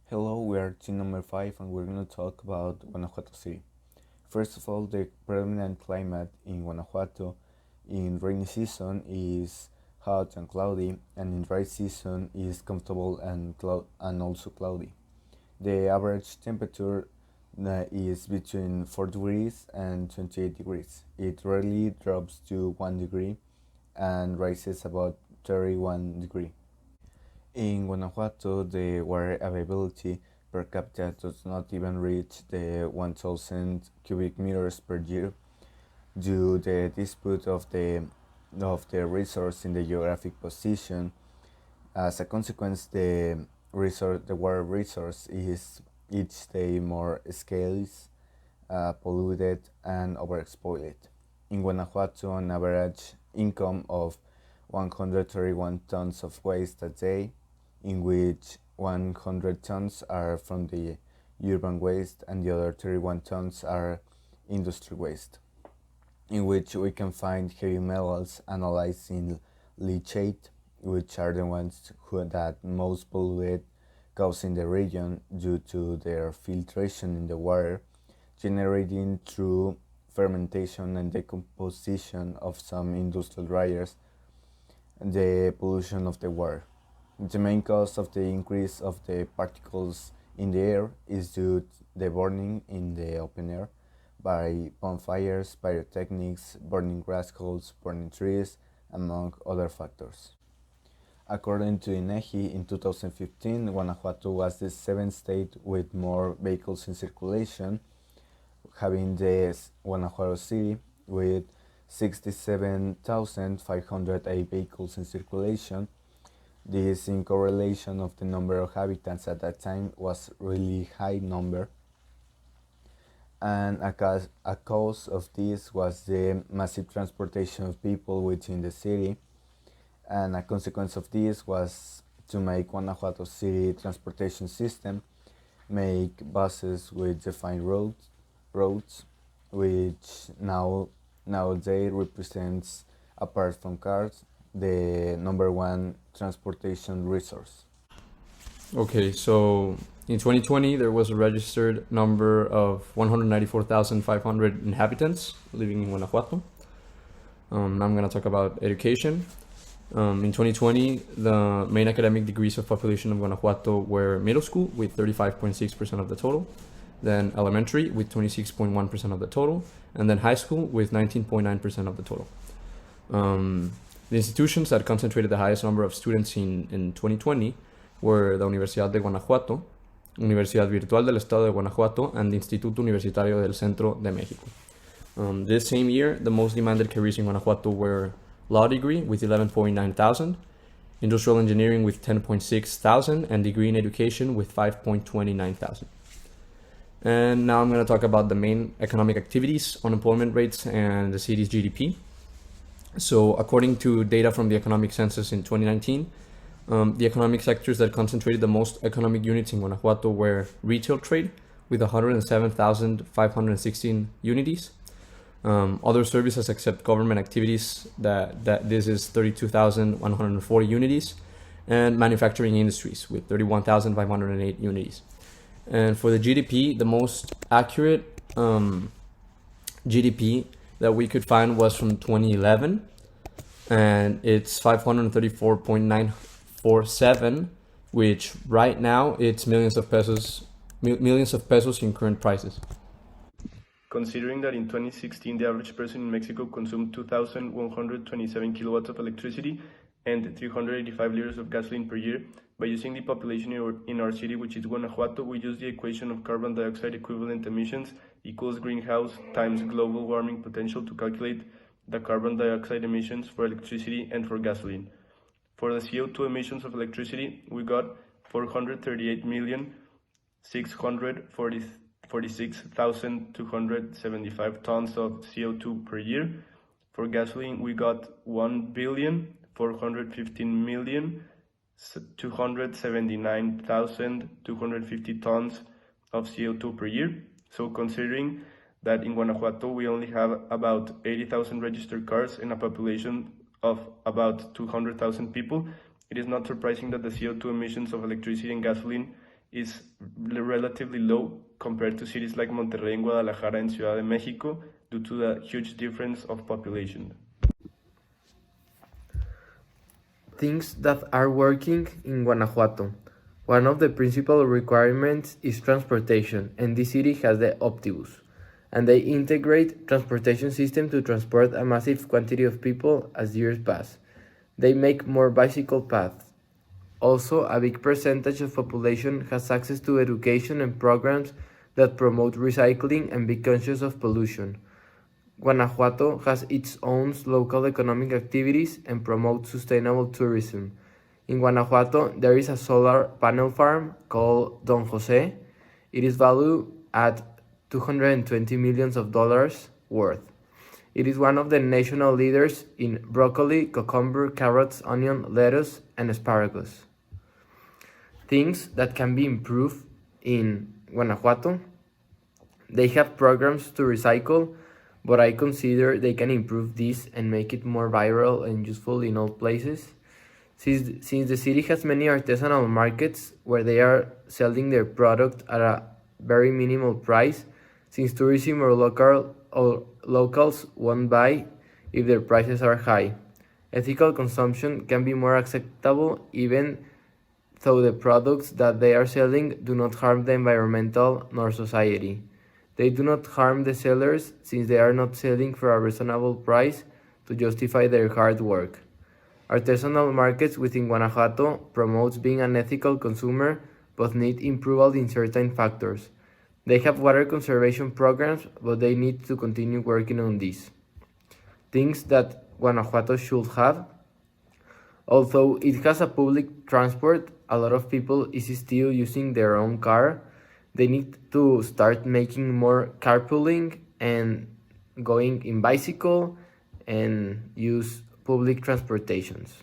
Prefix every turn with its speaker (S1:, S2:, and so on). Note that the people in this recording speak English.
S1: Hello, we are team number 5 and we're going to talk about Guanajuato City. First of all, the predominant climate in Guanajuato in rainy season is hot and cloudy, and in dry season is comfortable and also cloudy. The average temperature is between 4 degrees and 28 degrees. It rarely drops to 1 degree and rises about 31 degree. In Guanajuato, the water availability per capita does not even reach the 1,000 cubic meters per year due to the dispute of the resource in the geographic position. As a consequence, the water resource is each day more scarce, polluted, and overexploited. In Guanajuato, an average income of 131 tons of waste a day, in which 100 tons are from the urban waste and the other 31 tons are industry waste, in which we can find heavy metals analyzed in leachate, which are the ones that most polluted cause in the region due to their filtration in the water, generating through fermentation and decomposition of some industrial dryers the pollution of the water. The main cause of the increase of the particles in the air is due to the burning in the open air by bonfires, pyrotechnics, burning grass holes, burning trees, among other factors. According to INEGI, in 2015, Guanajuato was the seventh state with more vehicles in circulation, having the Guanajuato City with 67,508 vehicles in circulation. This in correlation of the number of habitants at that time was really high number, and a cause of this was the massive transportation of people within the city, and a consequence of this was to make Guanajuato City transportation system make buses with defined roads, which nowadays represents, apart from cars, the number one transportation resource.
S2: Okay, so in 2020, there was a registered number of 194,500 inhabitants living in Guanajuato. Now I'm going to talk about education. In 2020, the main academic degrees of population of Guanajuato were middle school with 35.6% of the total, then elementary with 26.1% of the total, and then high school with 19.9% of the total. The institutions that concentrated the highest number of students in 2020 were the Universidad de Guanajuato, Universidad Virtual del Estado de Guanajuato, and the Instituto Universitario del Centro de México. This same year, the most demanded careers in Guanajuato were law degree with 11.9 thousand, industrial engineering with 10.6 thousand, and degree in education with 5.29 thousand. And now I'm going to talk about the main economic activities, unemployment rates, and the city's GDP. So according to data from the economic census in 2019, the economic sectors that concentrated the most economic units in Guanajuato were retail trade with 107,516 unities, other services except government activities, that this is 32,140 unities, and manufacturing industries with 31,508 unities. And for the GDP, the most accurate GDP that we could find was from 2011, and it's 534.947, which right now it's millions of pesos in current prices.
S3: Considering that in 2016 the average person in Mexico consumed 2,127 kilowatts of electricity and 385 liters of gasoline per year, by using the population in our city, which is Guanajuato, we use the equation of carbon dioxide equivalent emissions equals greenhouse times global warming potential to calculate the carbon dioxide emissions for electricity and for gasoline. For the CO2 emissions of electricity, we got 438,646,275 tons of CO2 per year. For gasoline, we got 1,415,279,250 tons of CO2 per year. So considering that in Guanajuato we only have about 80,000 registered cars and a population of about 200,000 people, it is not surprising that the CO2 emissions of electricity and gasoline is relatively low compared to cities like Monterrey, Guadalajara, and Ciudad de Mexico due to the huge difference of population.
S4: Things that are working in Guanajuato. One of the principal requirements is transportation, and this city has the Optibus, and they integrate transportation system to transport a massive quantity of people as years pass. They make more bicycle paths. Also, a big percentage of population has access to education and programs that promote recycling and be conscious of pollution. Guanajuato has its own local economic activities and promotes sustainable tourism. In Guanajuato, there is a solar panel farm called Don Jose. It is valued at $220 million worth. It is one of the national leaders in broccoli, cucumber, carrots, onion, lettuce, and asparagus. Things that can be improved in Guanajuato. They have programs to recycle, but I consider they can improve this and make it more viral and useful in all places. Since the city has many artisanal markets where they are selling their product at a very minimal price, since tourism or locals won't buy if their prices are high. Ethical consumption can be more acceptable even though the products that they are selling do not harm the environmental nor society. They do not harm the sellers since they are not selling for a reasonable price to justify their hard work. Artisanal markets within Guanajuato promotes being an ethical consumer but need improvement in certain factors. They have water conservation programs, but they need to continue working on this. Things that Guanajuato should have. Although it has a public transport, a lot of people is still using their own car. They need to start making more carpooling and going in bicycle and use public transportations.